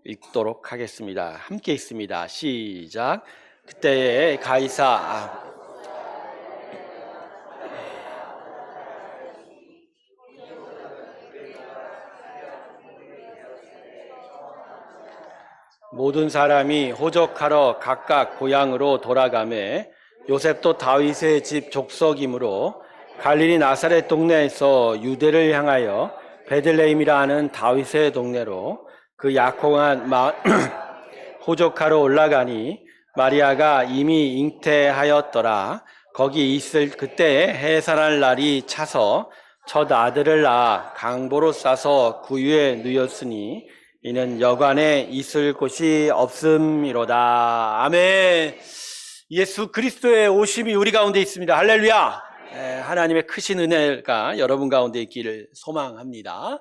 읽도록 하겠습니다. 함께 읽습니다. 시작. 그때에 가이사 모든 사람이 호적하러 각각 고향으로 돌아가매 요셉도 다윗의 집 족속이므로 갈릴리 나사렛 동네에서 유대를 향하여 베들레헴이라 하는 다윗의 동네로 그 약혼한 호적하러 올라가니 마리아가 이미 잉태하였더라. 거기 있을 그때에 해산할 날이 차서 첫 아들을 낳아 강보로 싸서 구유에 누였으니 이는 여관에 있을 곳이 없음이로다. 아멘. 예수 그리스도의 오심이 우리 가운데 있습니다. 할렐루야. 하나님의 크신 은혜가 여러분 가운데 있기를 소망합니다.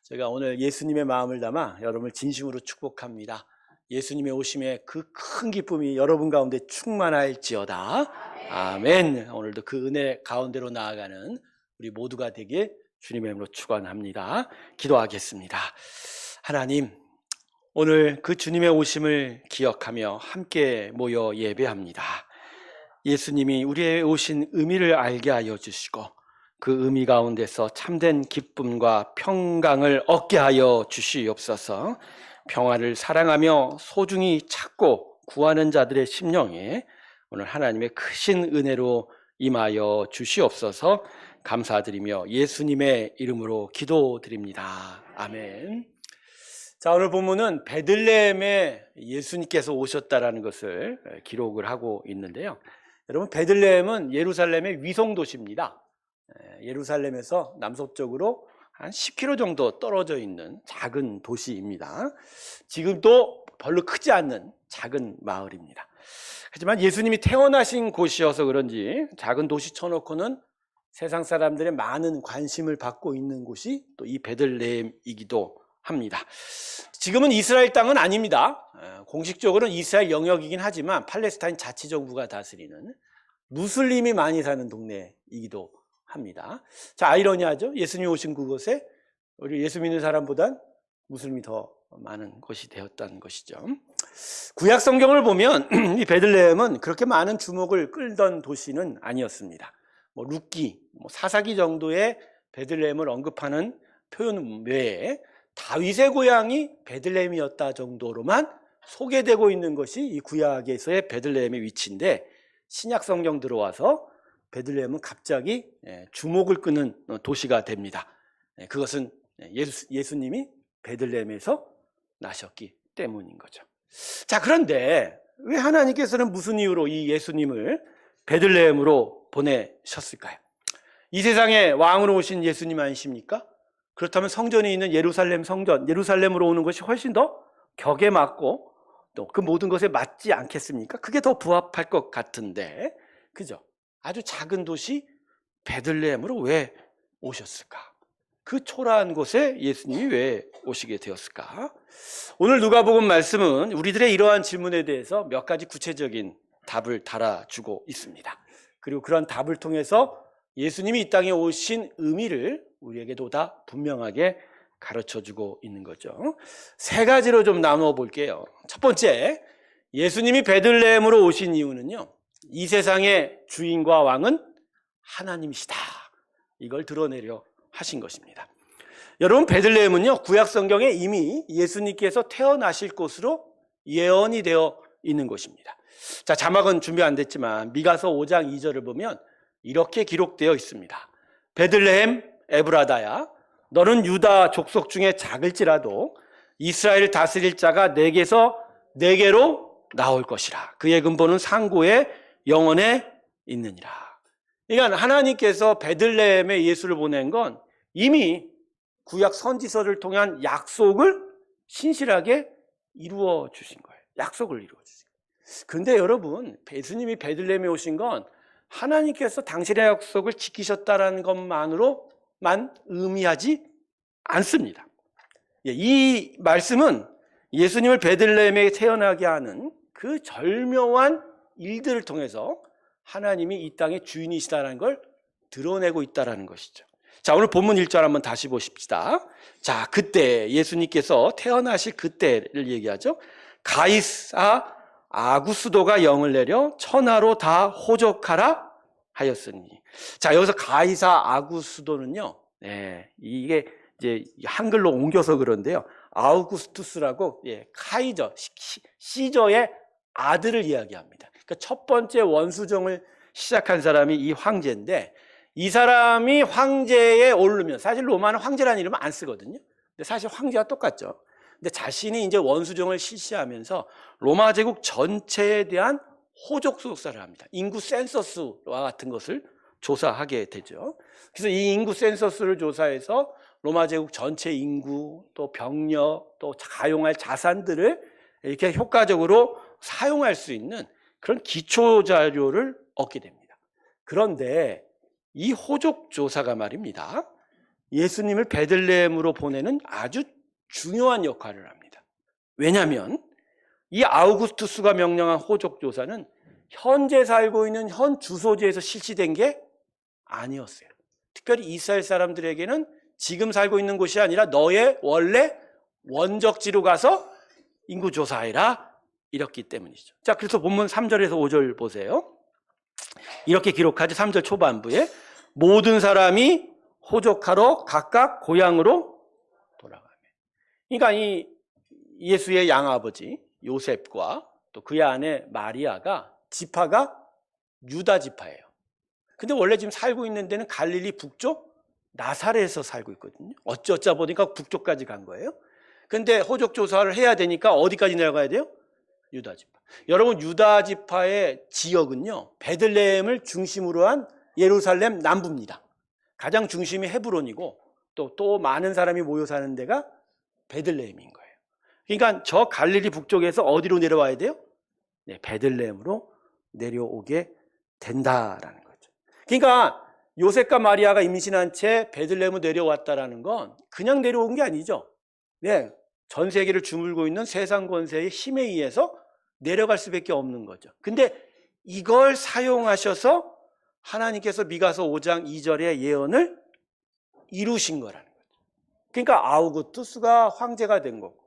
제가 오늘 예수님의 마음을 담아 여러분을 진심으로 축복합니다. 예수님의 오심에 그 큰 기쁨이 여러분 가운데 충만할지어다. 아멘. 오늘도 그 은혜 가운데로 나아가는 우리 모두가 되길 주님의 이름으로 축원합니다. 기도하겠습니다. 하나님, 오늘 그 주님의 오심을 기억하며 함께 모여 예배합니다. 예수님이 우리의 오신 의미를 알게 하여 주시고 그 의미 가운데서 참된 기쁨과 평강을 얻게 하여 주시옵소서. 평화를 사랑하며 소중히 찾고 구하는 자들의 심령에 오늘 하나님의 크신 은혜로 임하여 주시옵소서. 감사드리며 예수님의 이름으로 기도드립니다. 아멘. 자, 오늘 본문은 베들레헴에 예수님께서 오셨다라는 것을 기록을 하고 있는데요. 여러분, 베들레헴은 예루살렘의 위성도시입니다. 예루살렘에서 남서쪽으로 한 10km 정도 떨어져 있는 작은 도시입니다. 지금도 별로 크지 않는 작은 마을입니다. 하지만 예수님이 태어나신 곳이어서 그런지 작은 도시 쳐놓고는 세상 사람들의 많은 관심을 받고 있는 곳이 또 이 베들레헴이기도 합니다. 지금은 이스라엘 땅은 아닙니다. 공식적으로는 이스라엘 영역이긴 하지만 팔레스타인 자치정부가 다스리는 무슬림이 많이 사는 동네이기도 합니다. 자, 아이러니하죠? 예수님이 오신 그곳에 우리 예수 믿는 사람보단 무슬림이 더 많은 곳이 되었다는 것이죠. 구약 성경을 보면 이 베들레헴은 그렇게 많은 주목을 끌던 도시는 아니었습니다. 룻기, 사사기 정도의 베들레헴을 언급하는 표현 외에 다윗의 고향이 베들레헴이었다 정도로만 소개되고 있는 것이 이 구약에서의 베들레헴의 위치인데, 신약 성경 들어와서 베들레헴은 갑자기 주목을 끄는 도시가 됩니다. 그것은 예수님이 베들레헴에서 나셨기 때문인 거죠. 자, 그런데 왜 하나님께서는 무슨 이유로 이 예수님을 베들레헴으로 보내셨을까요? 이 세상에 왕으로 오신 예수님 아니십니까? 그렇다면 성전이 있는 예루살렘 성전, 예루살렘으로 오는 것이 훨씬 더 격에 맞고 또 그 모든 것에 맞지 않겠습니까? 그게 더 부합할 것 같은데, 그죠? 아주 작은 도시 베들레헴으로 왜 오셨을까? 그 초라한 곳에 예수님이 왜 오시게 되었을까? 오늘 누가복음 말씀은 우리들의 이러한 질문에 대해서 몇 가지 구체적인 답을 달아주고 있습니다. 그리고 그런 답을 통해서 예수님이 이 땅에 오신 의미를 우리에게도 다 분명하게 가르쳐주고 있는 거죠. 세 가지로 좀 나누어 볼게요. 첫 번째, 예수님이 베들레헴으로 오신 이유는요, 이 세상의 주인과 왕은 하나님이시다, 이걸 드러내려 하신 것입니다. 여러분, 베들레헴은요, 구약 성경에 이미 예수님께서 태어나실 곳으로 예언이 되어 있는 곳입니다. 자, 자막은 준비 안 됐지만 미가서 5장 2절을 보면 이렇게 기록되어 있습니다. 베들레헴 에브라다야, 너는 유다 족속 중에 작을지라도 이스라엘을 다스릴 자가 내게로 나올 것이라. 그의 근본은 상고에 영원에 있느니라. 그러니까 하나님께서 베들레헴에 예수를 보낸 건 이미 구약 선지서를 통한 약속을 신실하게 이루어 주신 거예요. 약속을 이루어 주신 거예요. 그런데 여러분, 예수님이 베들레헴에 오신 건 하나님께서 당신의 약속을 지키셨다는 것만으로만 의미하지 않습니다. 이 말씀은 예수님을 베들레헴에 태어나게 하는 그 절묘한 일들을 통해서 하나님이 이 땅의 주인이시다는 걸 드러내고 있다는 것이죠. 자, 오늘 본문 1절 한번 다시 보십시다. 자, 그때 예수님께서 태어나실 그때를 얘기하죠. 가이사 아구스도가 영을 내려 천하로 다 호적하라 하였으니. 자, 여기서 가이사 아구스도는요, 이게 이제 한글로 옮겨서 그런데요. 아우구스투스라고, 카이저, 시저의 아들을 이야기합니다. 그러니까 첫 번째 원수정을 시작한 사람이 이 황제인데, 이 사람이 황제에 오르면, 사실 로마는 황제라는 이름은 안 쓰거든요. 근데 사실 황제와 똑같죠. 근데 자신이 이제 원수정을 실시하면서 로마 제국 전체에 대한 호족 조사를 합니다. 인구 센서스와 같은 것을 조사하게 되죠. 그래서 이 인구 센서스를 조사해서 로마 제국 전체 인구, 또 병력, 또 가용할 자산들을 이렇게 효과적으로 사용할 수 있는 그런 기초 자료를 얻게 됩니다. 그런데 이 호족 조사가 말입니다, 예수님을 베들레헴으로 보내는 아주 중요한 역할을 합니다. 왜냐하면 이 아우구스투스가 명령한 호족 조사는 현재 살고 있는 현 주소지에서 실시된 게 아니었어요. 특별히 이스라엘 사람들에게는 지금 살고 있는 곳이 아니라 너의 원래 원적지로 가서 인구 조사해라, 이렇기 때문이죠. 자, 그래서 본문 3절에서 5절 보세요. 이렇게 기록하지. 3절 초반부에 모든 사람이 호족하러 각각 고향으로 돌아가며. 그러니까 이 예수의 양아버지 요셉과 또 그의 아내 마리아가 지파가 유다 지파예요. 근데 원래 지금 살고 있는 데는 갈릴리 북쪽 나사렛에서 살고 있거든요. 어쩌다 보니까 북쪽까지 간 거예요. 근데 호족 조사를 해야 되니까 어디까지 내려가야 돼요? 유다 지파. 여러분, 유다 지파의 지역은요, 베들레헴을 중심으로 한 예루살렘 남부입니다. 가장 중심이 헤브론이고 또 많은 사람이 모여 사는 데가 베들레헴인 거예요. 그러니까 저 갈릴리 북쪽에서 어디로 내려와야 돼요? 네, 베들레헴으로 내려오게 된다라는 거죠. 그러니까 요셉과 마리아가 임신한 채 베들레헴으로 내려왔다라는 건 그냥 내려온 게 아니죠. 네, 전 세계를 주물고 있는 세상 권세의 힘에 의해서 내려갈 수밖에 없는 거죠. 근데 이걸 사용하셔서 하나님께서 미가서 5장 2절의 예언을 이루신 거라는 거죠. 그러니까 아우구스투스가 황제가 된 거고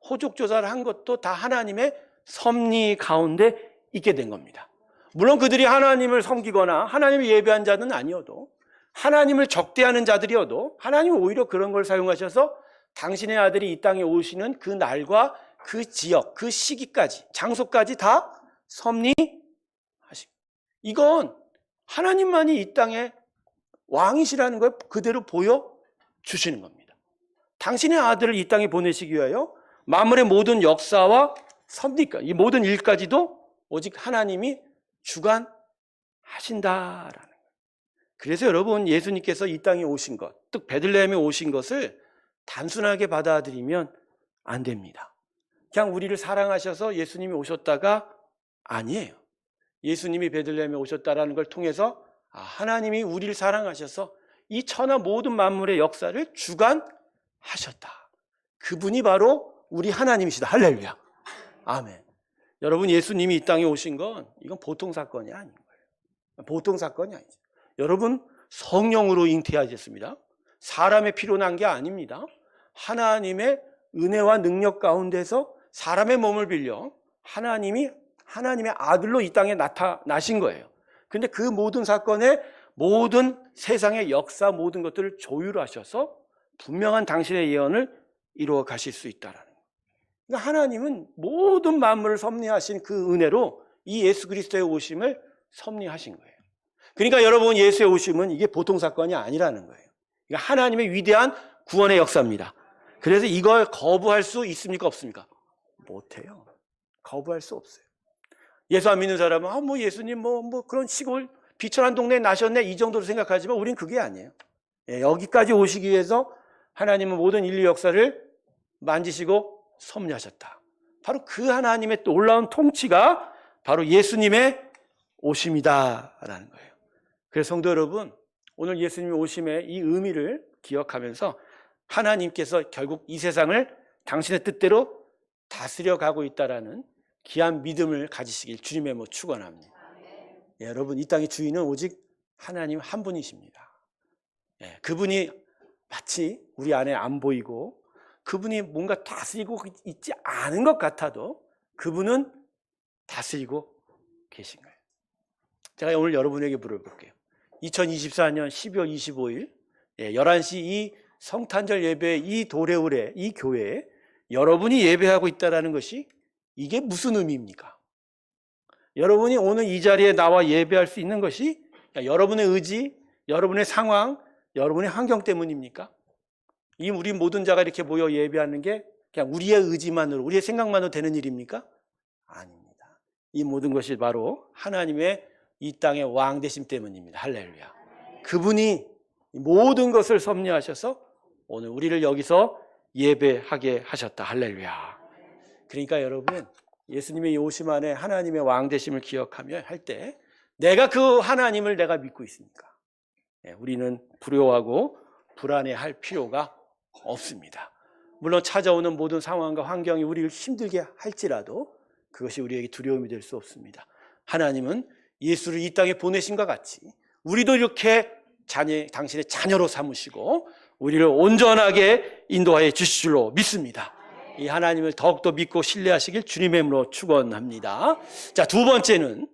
호족 조사를 한 것도 다 하나님의 섭리 가운데 있게 된 겁니다. 물론 그들이 하나님을 섬기거나 하나님을 예배한 자는 아니어도, 하나님을 적대하는 자들이어도 하나님은 오히려 그런 걸 사용하셔서 당신의 아들이 이 땅에 오시는 그 날과 그 지역, 그 시기까지, 장소까지 다 섭리하시고, 이건 하나님만이 이 땅에 왕이시라는 걸 그대로 보여주시는 겁니다. 당신의 아들을 이 땅에 보내시기 위하여 만물의 모든 역사와 섭리까지, 이 모든 일까지도 오직 하나님이 주관하신다라는 거예요. 그래서 여러분, 예수님께서 이 땅에 오신 것, 즉 베들레헴에 오신 것을 단순하게 받아들이면 안 됩니다. 그냥 우리를 사랑하셔서 예수님이 오셨다가 아니에요. 예수님이 베들레헴에 오셨다라는 걸 통해서 하나님이 우리를 사랑하셔서 이 천하 모든 만물의 역사를 주관하셨다. 그분이 바로 우리 하나님이시다. 할렐루야. 아멘. 여러분, 예수님이 이 땅에 오신 건 이건 보통 사건이 아닌 거예요. 보통 사건이 아니죠. 여러분, 성령으로 잉태하셨습니다. 사람의 피로 난 게 아닙니다. 하나님의 은혜와 능력 가운데서 사람의 몸을 빌려 하나님의 아들로 이 땅에 나타나신 거예요. 근데 그 모든 사건의 모든 세상의 역사, 모든 것들을 조율하셔서 분명한 당신의 예언을 이루어 가실 수 있다라는 거예요. 그러니까 하나님은 모든 만물을 섭리하신 그 은혜로 이 예수 그리스도의 오심을 섭리하신 거예요. 그러니까 여러분, 예수의 오심은 이게 보통 사건이 아니라는 거예요. 그러니까 하나님의 위대한 구원의 역사입니다. 그래서 이걸 거부할 수 있습니까, 없습니까? 못해요. 거부할 수 없어요. 예수 안 믿는 사람은 뭐 예수님 뭐 그런 시골 비천한 동네에 나셨네, 이 정도로 생각하지만 우린 그게 아니에요. 여기까지 오시기 위해서 하나님은 모든 인류 역사를 만지시고 섭리하셨다. 바로 그 하나님의 놀라운 통치가 바로 예수님의 오심이다라는 거예요. 그래서 성도 여러분, 오늘 예수님의 오심의 이 의미를 기억하면서 하나님께서 결국 이 세상을 당신의 뜻대로 다스려 가고 있다라는 귀한 믿음을 가지시길 주님의 축원합니다. 여러분, 이 땅의 주인은 오직 하나님 한 분이십니다. 그분이 마치 우리 안에 안 보이고 그분이 뭔가 다스리고 있지 않은 것 같아도 그분은 다스리고 계신 거예요. 제가 오늘 여러분에게 물어볼게요. 2024년 12월 25일 11시 이 성탄절 예배 이 도래울에 이 교회에 여러분이 예배하고 있다는 것이 이게 무슨 의미입니까? 여러분이 오늘 이 자리에 나와 예배할 수 있는 것이 여러분의 의지, 여러분의 상황, 여러분의 환경 때문입니까? 이 우리 모든 자가 이렇게 모여 예배하는 게 그냥 우리의 의지만으로, 우리의 생각만으로 되는 일입니까? 아닙니다. 이 모든 것이 바로 하나님의 이 땅의 왕 되심 때문입니다. 할렐루야. 그분이 모든 것을 섭리하셔서 오늘 우리를 여기서 예배하게 하셨다. 할렐루야. 그러니까 여러분, 예수님의 오심 안에 하나님의 왕 되심을 기억하며 할 때 내가 그 하나님을 내가 믿고 있으니까 우리는 두려워하고 불안해할 필요가 없습니다. 물론 찾아오는 모든 상황과 환경이 우리를 힘들게 할지라도 그것이 우리에게 두려움이 될 수 없습니다. 하나님은 예수를 이 땅에 보내신과 같이 우리도 이렇게 당신의 자녀로 삼으시고 우리를 온전하게 인도하여 주실 줄로 믿습니다. 이 하나님을 더욱더 믿고 신뢰하시길 주님의 이름으로 축원합니다. 자, 두 번째는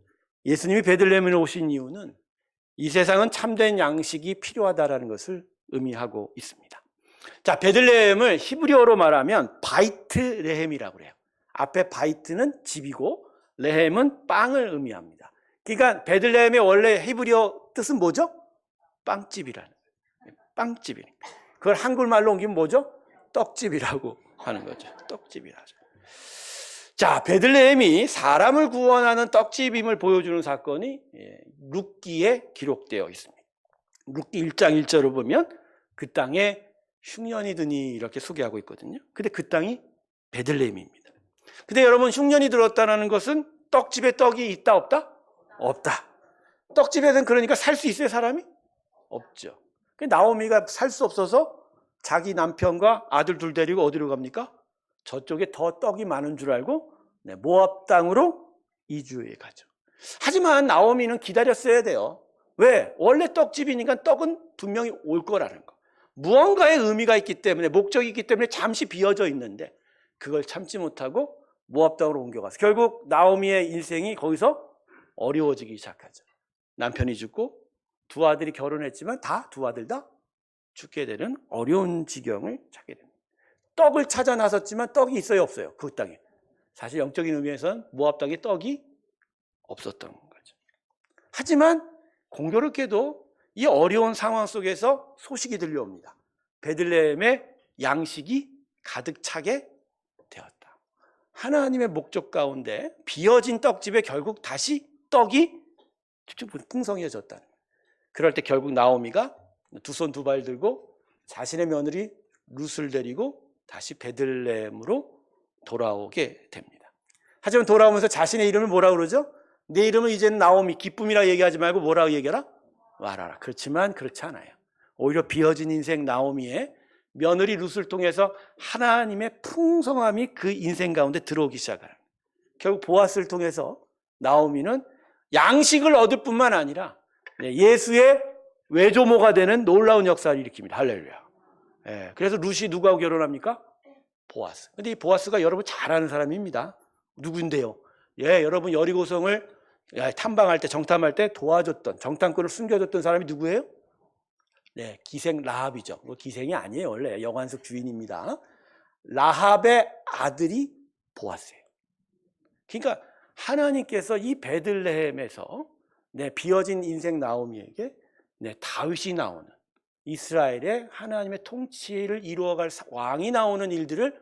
예수님이 베들레헴에 오신 이유는 이 세상은 참된 양식이 필요하다는 것을 의미하고 있습니다. 자, 베들레헴을 히브리어로 말하면 바이트레헴이라고 그래요. 앞에 바이트는 집이고 레헴은 빵을 의미합니다. 그러니까 베들레헴의 원래 히브리어 뜻은 뭐죠? 빵집이라는 거예요. 빵집이니까. 그걸 한글말로 옮기면 뭐죠? 떡집이라고 하는 거죠. 떡집이라죠. 자, 베들레헴이 사람을 구원하는 떡집임을 보여주는 사건이 룻기에 기록되어 있습니다. 룻기 1장 1절을 보면 그 땅에 흉년이 드니 이렇게 소개하고 있거든요. 근데 그 땅이 베들레헴입니다. 근데 여러분, 흉년이 들었다는 것은 떡집에 떡이 있다 없다? 없다. 떡집에는 그러니까 살 수 있어요, 사람이? 없죠. 나오미가 살 수 없어서 자기 남편과 아들 둘 데리고 어디로 갑니까? 저쪽에 더 떡이 많은 줄 알고 모압 땅으로 이주해 가죠. 하지만 나오미는 기다렸어야 돼요. 왜? 원래 떡집이니까 떡은 분명히 올 거라는 거. 무언가의 의미가 있기 때문에, 목적이 있기 때문에 잠시 비어져 있는데 그걸 참지 못하고 모압 땅으로 옮겨가서 결국 나오미의 인생이 거기서 어려워지기 시작하죠. 남편이 죽고 두 아들이 결혼했지만 두 아들 다 죽게 되는 어려운 지경을 찾게 됩니다. 떡을 찾아 나섰지만 떡이 있어요, 없어요? 그 땅에. 사실 영적인 의미에서는 모압 땅에 떡이 없었던 거죠. 하지만 공교롭게도 이 어려운 상황 속에서 소식이 들려옵니다. 베들레헴에 양식이 가득 차게 되었다. 하나님의 목적 가운데 비어진 떡집에 결국 다시 떡이 풍성해졌다는 거예요. 그럴 때 결국 나오미가 두 손 두 발 들고 자신의 며느리 룻을 데리고 다시 베들레헴으로 돌아오게 됩니다. 하지만 돌아오면서 자신의 이름을 뭐라고 그러죠? 내 이름은 이제는 나오미, 기쁨이라 얘기하지 말고 뭐라고 얘기하라? 말하라. 그렇지만 그렇지 않아요. 오히려 비어진 인생 나오미의 며느리 룻을 통해서 하나님의 풍성함이 그 인생 가운데 들어오기 시작하는 거예요. 결국 보아스를 통해서 나오미는 양식을 얻을 뿐만 아니라 예수의 외조모가 되는 놀라운 역사를 일으킵니다. 할렐루야. 그래서 룻이 누구하고 결혼합니까? 보아스. 근데 이 보아스가 여러분 잘 아는 사람입니다. 누구인데요? 여러분 여리고성을 탐방할 때, 정탐할 때 도와줬던, 정탐꾼을 숨겨줬던 사람이 누구예요? 기생 라합이죠. 기생이 아니에요. 원래 여관석 주인입니다. 라합의 아들이 보아스예요. 그러니까 하나님께서 이 베들레헴에서 비어진 인생 나오미에게 다윗이 나오는, 이스라엘의 하나님의 통치를 이루어갈 왕이 나오는 일들을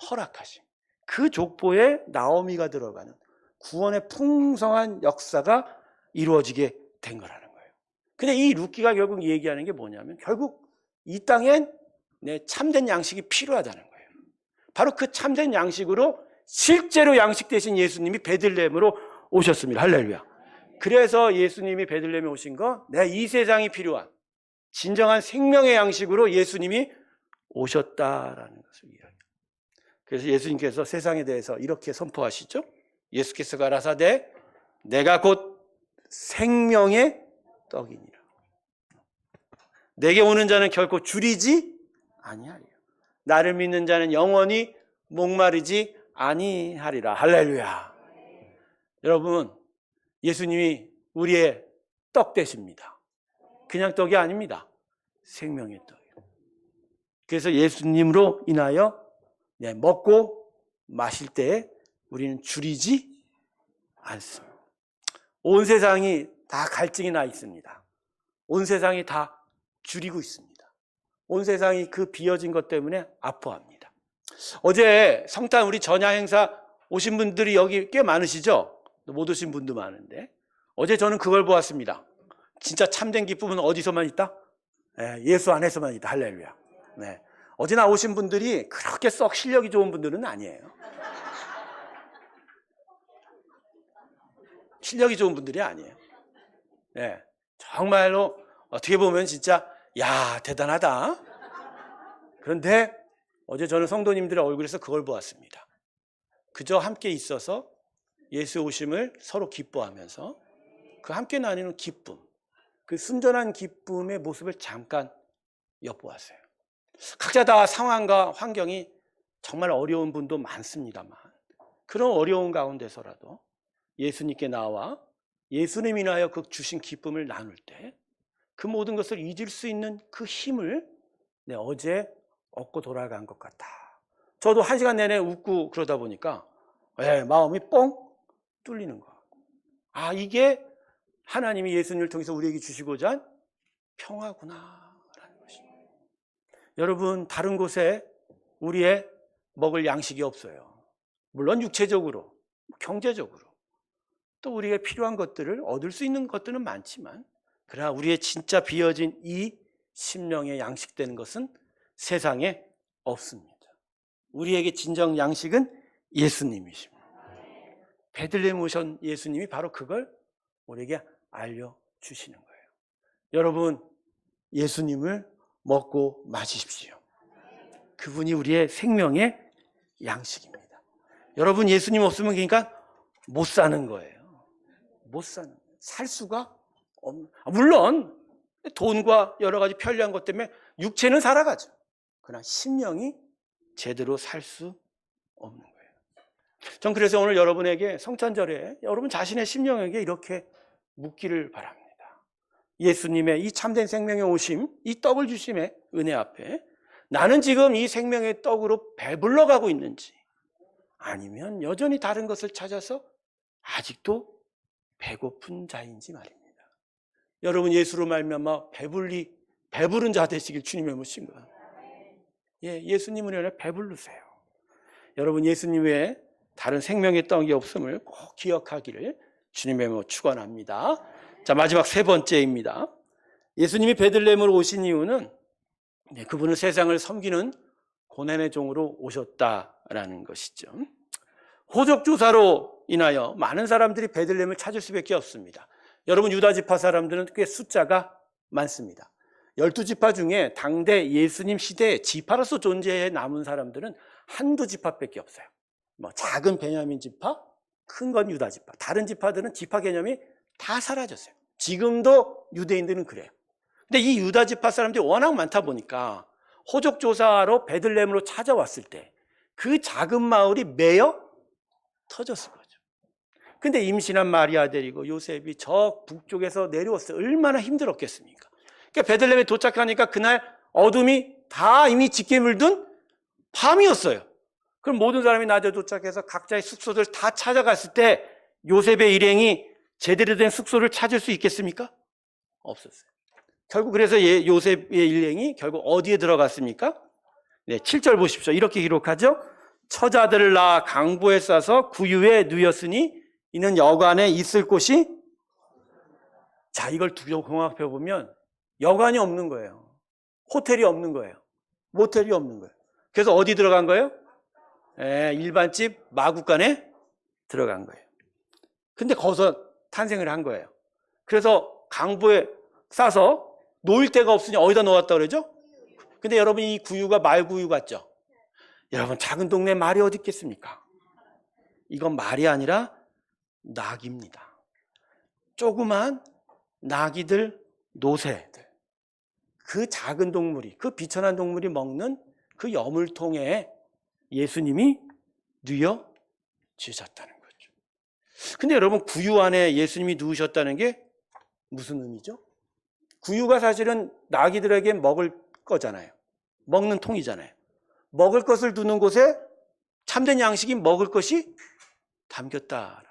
허락하신 그 족보에 나오미가 들어가는 구원의 풍성한 역사가 이루어지게 된 거라는 거예요. 근데 이 룻기가 결국 얘기하는 게 뭐냐면 결국 이 땅엔 참된 양식이 필요하다는 거예요. 바로 그 참된 양식으로 실제로 양식 되신 예수님이 베들레헴으로 오셨습니다. 할렐루야. 그래서 예수님이 베들레헴에 오신 거, 이 세상이 필요한 진정한 생명의 양식으로 예수님이 오셨다라는 것을 이야기합니다. 그래서 예수님께서 세상에 대해서 이렇게 선포하시죠. 예수께서 가라사대 내가 곧 생명의 떡이니라. 내게 오는 자는 결코 줄이지 아니하리요. 나를 믿는 자는 영원히 목마르지 아니하리라. 할렐루야. 여러분, 예수님이 우리의 떡 되십니다. 그냥 떡이 아닙니다. 생명의 떡이요. 그래서 예수님으로 인하여 먹고 마실 때 우리는 줄이지 않습니다. 온 세상이 다 갈증이 나 있습니다. 온 세상이 다 줄이고 있습니다. 온 세상이 그 비어진 것 때문에 아파합니다. 어제 성탄 우리 전야 행사 오신 분들이 여기 꽤 많으시죠? 못 오신 분도 많은데 어제 저는 그걸 보았습니다. 진짜 참된 기쁨은 어디서만 있다? 예수 안에서만 있다. 할렐루야. 네. 어제 나오신 분들이 그렇게 썩 실력이 좋은 분들은 아니에요. 실력이 좋은 분들이 아니에요. 네. 정말로 어떻게 보면 진짜 야 대단하다. 그런데 어제 저는 성도님들의 얼굴에서 그걸 보았습니다. 그저 함께 있어서 예수 오심을 서로 기뻐하면서 그 함께 나누는 기쁨, 그 순전한 기쁨의 모습을 잠깐 엿보았어요. 각자 다 상황과 환경이 정말 어려운 분도 많습니다만 그런 어려운 가운데서라도 예수님께 나와 예수님 인하여 그 주신 기쁨을 나눌 때 그 모든 것을 잊을 수 있는 그 힘을 어제 얻고 돌아간 것 같다. 저도 1시간 내내 웃고 그러다 보니까 마음이 뻥 뚫리는 거. 아, 이게 하나님이 예수님을 통해서 우리에게 주시고자 한 평화구나라는 것입니다. 여러분, 다른 곳에 우리의 먹을 양식이 없어요. 물론 육체적으로, 경제적으로 또 우리에게 필요한 것들을 얻을 수 있는 것들은 많지만 그러나 우리의 진짜 비어진 이 심령의 양식되는 것은 세상에 없습니다. 우리에게 진정 양식은 예수님이십니다. 베들레헴 오신 예수님이 바로 그걸 우리에게 알려주시는 거예요. 여러분, 예수님을 먹고 마시십시오. 그분이 우리의 생명의 양식입니다. 여러분, 예수님 없으면 그러니까 못 사는 거예요. 못 사는 거예요. 살 수가 없는. 물론 돈과 여러 가지 편리한 것 때문에 육체는 살아가죠. 그러나 심령이 제대로 살 수 없는 거예요. 전 그래서 오늘 여러분에게 성탄절에 여러분 자신의 심령에게 이렇게 묻기를 바랍니다. 예수님의 이 참된 생명의 오심, 이 떡을 주심의 은혜 앞에 나는 지금 이 생명의 떡으로 배불러 가고 있는지 아니면 여전히 다른 것을 찾아서 아직도 배고픈 자인지 말입니다. 여러분, 예수로 말미암아 배부른 자 되시길 주님의 모신 거예요. 예수님을 위해 배부르세요. 여러분, 예수님 외에 다른 생명의 떡이 없음을 꼭 기억하기를 주님의 이름으로 축원합니다. 자, 마지막 세 번째입니다. 예수님이 베들레헴으로 오신 이유는 그분은 세상을 섬기는 고난의 종으로 오셨다라는 것이죠. 호적조사로 인하여 많은 사람들이 베들레헴을 찾을 수밖에 없습니다. 여러분, 유다 지파 사람들은 꽤 숫자가 많습니다. 12지파 중에 당대 예수님 시대에 지파로서 존재해 남은 사람들은 한두 지파밖에 없어요. 작은 베냐민 지파, 큰 건 유다 지파. 다른 지파들은 지파 개념이 다 사라졌어요. 지금도 유대인들은 그래요. 근데 이 유다 지파 사람들이 워낙 많다 보니까 호적조사로 베들레헴으로 찾아왔을 때 그 작은 마을이 메어 터졌을 거죠. 근데 임신한 마리아 데리고 요셉이 저 북쪽에서 내려왔어요. 얼마나 힘들었겠습니까? 그러니까 베들레헴에 도착하니까 그날 어둠이 다 이미 짙게 물든 밤이었어요. 그럼 모든 사람이 낮에 도착해서 각자의 숙소들 다 찾아갔을 때 요셉의 일행이 제대로 된 숙소를 찾을 수 있겠습니까? 없었어요. 결국 그래서 요셉의 일행이 결국 어디에 들어갔습니까? 7절 보십시오. 이렇게 기록하죠. 처자들을 낳아 강보에 싸서 구유에 누였으니 이는 여관에 있을 곳이. 자, 이걸 두 종합해 보면 여관이 없는 거예요. 호텔이 없는 거예요. 모텔이 없는 거예요. 그래서 어디 들어간 거예요? 일반집 마구간에 들어간 거예요. 근데 거기서 탄생을 한 거예요. 그래서 강보에 싸서 놓을 데가 없으니 어디다 놓았다 그러죠? 근데 여러분, 이 구유가 말구유 같죠? 여러분, 작은 동네에 말이 어디 있겠습니까? 이건 말이 아니라 낙입니다. 조그만 낙이들, 노새들. 그 작은 동물이, 그 비천한 동물이 먹는 그 여물통에 예수님이 누워 주셨다는 거죠. 근데 여러분, 구유 안에 예수님이 누우셨다는 게 무슨 의미죠? 구유가 사실은 나귀들에게 먹을 거잖아요. 먹는 통이잖아요. 먹을 것을 두는 곳에 참된 양식이 먹을 것이 담겼다라는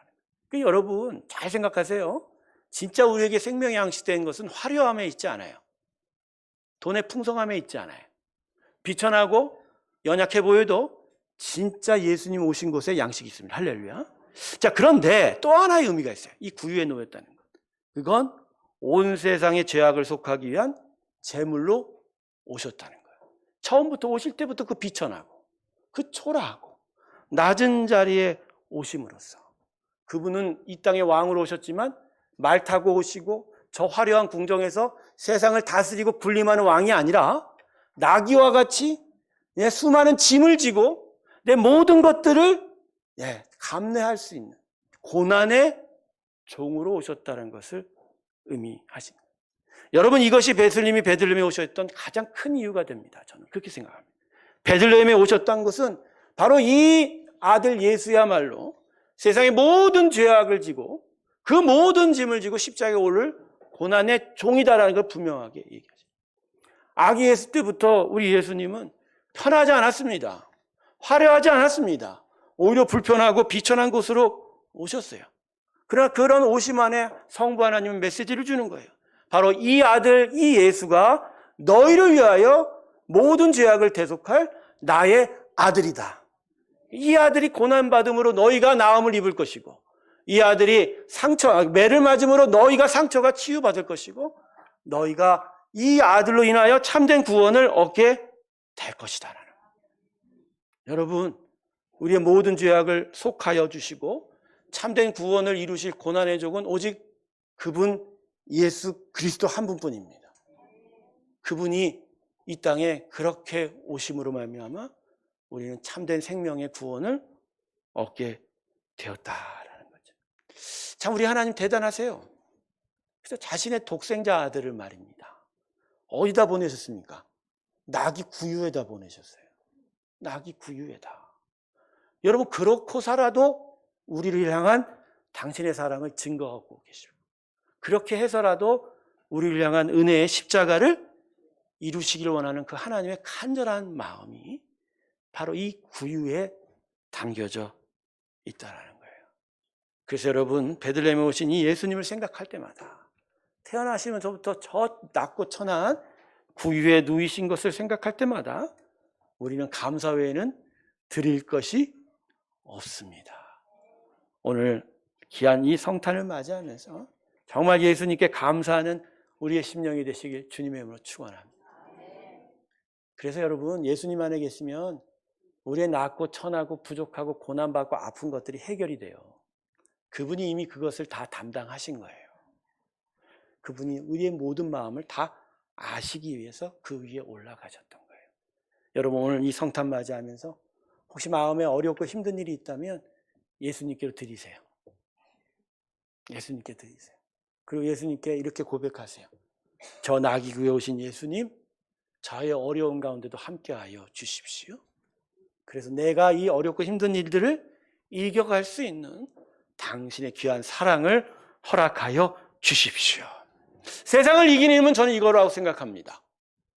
거예요. 여러분 잘 생각하세요. 진짜 우리에게 생명의 양식 된 것은 화려함에 있지 않아요. 돈의 풍성함에 있지 않아요. 비천하고 연약해 보여도 진짜 예수님 오신 곳에 양식이 있습니다. 할렐루야. 자, 그런데 또 하나의 의미가 있어요. 이 구유에 놓였다는 것. 그건 온 세상의 죄악을 속하기 위한 제물로 오셨다는 거예요. 처음부터 오실 때부터 그 비천하고 그 초라하고 낮은 자리에 오심으로써 그분은 이 땅의 왕으로 오셨지만 말 타고 오시고 저 화려한 궁정에서 세상을 다스리고 군림하는 왕이 아니라 나귀와 같이 수많은 짐을 지고 내 모든 것들을 감내할 수 있는 고난의 종으로 오셨다는 것을 의미하십니다. 여러분, 이것이 베들레헴에 오셨던 가장 큰 이유가 됩니다. 저는 그렇게 생각합니다. 베들레헴에 오셨던 것은 바로 이 아들 예수야말로 세상의 모든 죄악을 지고 그 모든 짐을 지고 십자가에 오를 고난의 종이다라는 걸 분명하게 얘기하죠. 아기 예수 때부터 우리 예수님은 편하지 않았습니다. 화려하지 않았습니다. 오히려 불편하고 비천한 곳으로 오셨어요. 그러나 그런 오심 안에 성부 하나님은 메시지를 주는 거예요. 바로 이 아들, 이 예수가 너희를 위하여 모든 죄악을 대속할 나의 아들이다. 이 아들이 고난받음으로 너희가 나음을 입을 것이고, 이 아들이 매를 맞음으로 너희가 상처가 치유받을 것이고, 너희가 이 아들로 인하여 참된 구원을 얻게 될 것이다. 여러분, 우리의 모든 죄악을 속하여 주시고 참된 구원을 이루실 고난의 종은 오직 그분 예수 그리스도 한 분뿐입니다. 그분이 이 땅에 그렇게 오심으로 말미암아 우리는 참된 생명의 구원을 얻게 되었다라는 거죠. 참, 우리 하나님 대단하세요. 그래서 자신의 독생자 아들을 말입니다. 어디다 보내셨습니까? 나귀 구유에다 보내셨어요. 나귀 구유에다. 여러분, 그렇고 살아도 우리를 향한 당신의 사랑을 증거하고 계시고, 그렇게 해서라도 우리를 향한 은혜의 십자가를 이루시기를 원하는 그 하나님의 간절한 마음이 바로 이 구유에 담겨져 있다는 거예요. 그래서 여러분, 베들레헴에 오신 이 예수님을 생각할 때마다 태어나시면서부터 저 낮고 천한 구유에 누이신 것을 생각할 때마다 우리는 감사 외에는 드릴 것이 없습니다. 오늘 귀한 이 성탄을 맞이하면서 정말 예수님께 감사하는 우리의 심령이 되시길 주님의 이름으로 축원합니다. 그래서 여러분, 예수님 안에 계시면 우리의 낮고 천하고 부족하고 고난받고 아픈 것들이 해결이 돼요. 그분이 이미 그것을 다 담당하신 거예요. 그분이 우리의 모든 마음을 다 아시기 위해서 그 위에 올라가셨던 거예요. 여러분, 오늘 이 성탄 맞이하면서 혹시 마음에 어렵고 힘든 일이 있다면 예수님께로 드리세요. 예수님께 드리세요. 그리고 예수님께 이렇게 고백하세요. 저 나귀 구에 오신 예수님, 저의 어려운 가운데도 함께하여 주십시오. 그래서 내가 이 어렵고 힘든 일들을 이겨갈 수 있는 당신의 귀한 사랑을 허락하여 주십시오. 세상을 이기는 힘은 저는 이거라고 생각합니다.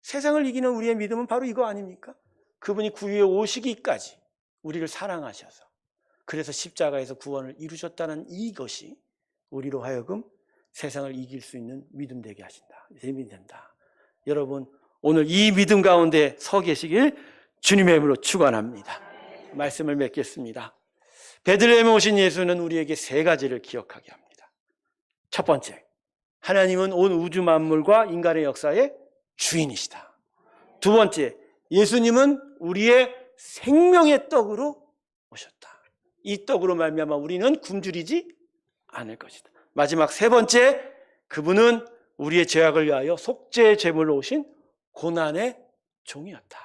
세상을 이기는 우리의 믿음은 바로 이거 아닙니까? 그분이 구유에 오시기까지 우리를 사랑하셔서 그래서 십자가에서 구원을 이루셨다는 이것이 우리로 하여금 세상을 이길 수 있는 믿음 되게 하신다. 믿음이 된다. 여러분, 오늘 이 믿음 가운데 서 계시길 주님의 이름으로 축원합니다. 말씀을 맺겠습니다. 베들레헴에 오신 예수는 우리에게 세 가지를 기억하게 합니다. 첫 번째, 하나님은 온 우주 만물과 인간의 역사의 주인이시다. 두 번째, 예수님은 우리의 생명의 떡으로 오셨다. 이 떡으로 말미암아 우리는 굶주리지 않을 것이다. 마지막 세 번째, 그분은 우리의 죄악을 위하여 속죄의 제물로 오신 고난의 종이었다.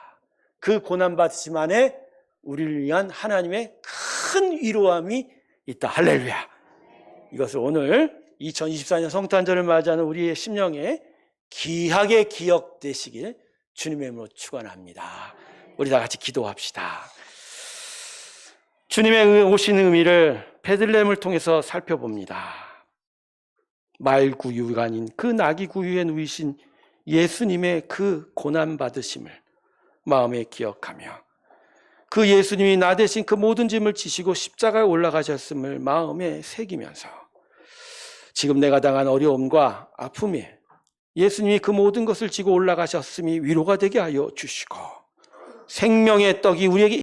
그 고난받으심 안에 우리를 위한 하나님의 큰 위로함이 있다. 할렐루야. 이것을 오늘 2024년 성탄절을 맞이하는 우리의 심령에 귀하게 기억되시길 주님의 이름으로 축원합니다. 우리 다 같이 기도합시다. 주님의 오신 의미를 베들레헴을 통해서 살펴봅니다. 말구유가 아닌 그 나귀구유에 누이신 예수님의 그 고난받으심을 마음에 기억하며 그 예수님이 나 대신 그 모든 짐을 지시고 십자가에 올라가셨음을 마음에 새기면서 지금 내가 당한 어려움과 아픔에 예수님이 그 모든 것을 지고 올라가셨음이 위로가 되게 하여 주시고 생명의 떡이 우리에게